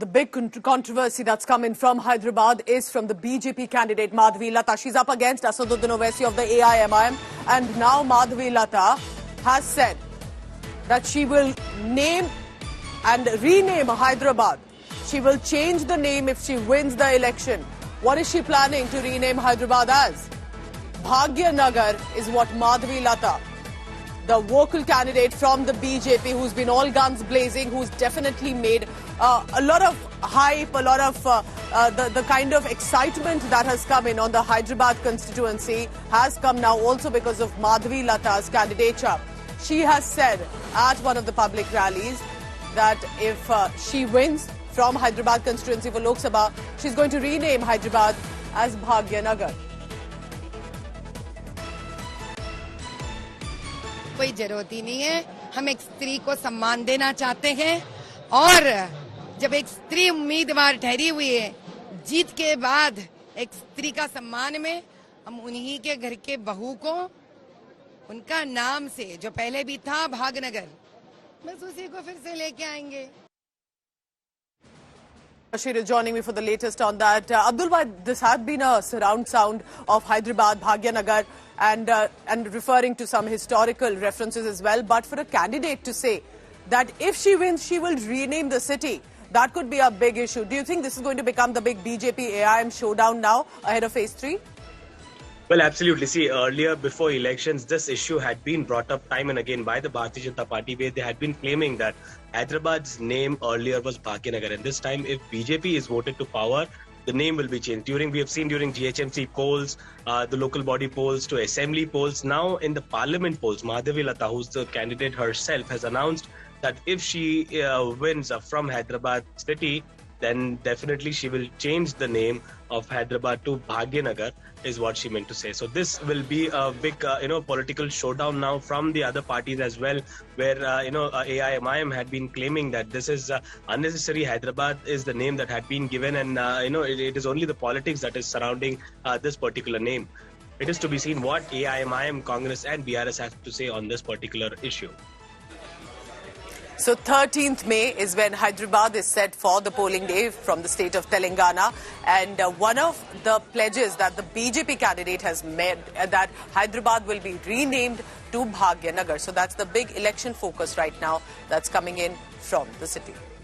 The big controversy that's come in from Hyderabad is from the BJP candidate Madhavi Lata. She's up against Asaduddin Owaisi of the AIMIM, and now Madhavi Lata has said that she will name and rename Hyderabad. She will change the name if she wins the election. What is she planning to rename Hyderabad as? Bhagya Nagar is what Madhavi Lata, the vocal candidate from the BJP, who's been all guns blazing, who's definitely made a lot of hype, a lot of the kind of excitement that has come in on the Hyderabad constituency has come now also because of Madhavi Lata's candidature. She has said at one of the public rallies that if she wins from Hyderabad constituency for Lok Sabha, she's going to rename Hyderabad as Bhagya Nagar. कोई जरूरत ही नहीं है। हम एक स्त्री को सम्मान देना चाहते हैं और जब एक स्त्री उम्मीदवार ठहरी हुई है, जीत के बाद एक स्त्री का सम्मान में हम उन्हीं के घर के बहू को उनका नाम से जो पहले भी था भागनगर, बस उसी को फिर से लेके आएंगे। Ashir is joining me for the latest on that. Abdul Bhai, this had been a surround sound of Hyderabad, Bhagya Nagar, and referring to some historical references as well. But for a candidate to say that if she wins, she will rename the city, that could be a big issue. Do you think this is going to become the big BJP AIM showdown now ahead of phase 3? Well, absolutely. See, earlier, before elections, this issue had been brought up time and again by the Bharatiya Janata Party, where they had been claiming that Hyderabad's name earlier was Bhagya Nagar. And this time, if BJP is voted to power, the name will be changed. We have seen during GHMC polls, the local body polls to assembly polls. Now, in the parliament polls, Madhavi Lata, who's the candidate herself, has announced that if she wins from Hyderabad city, then definitely she will change the name of Hyderabad to Bhagya Nagar, is what she meant to say. So this will be a big, political showdown now from the other parties as well, where, AIMIM had been claiming that this is unnecessary. Hyderabad is the name that had been given, and, it is only the politics that is surrounding this particular name. It is to be seen what AIMIM, Congress and BRS have to say on this particular issue. So 13th May is when Hyderabad is set for the polling day from the state of Telangana, and one of the pledges that the BJP candidate has made that Hyderabad will be renamed to Bhagya Nagar. So that's the big election focus right now that's coming in from the city.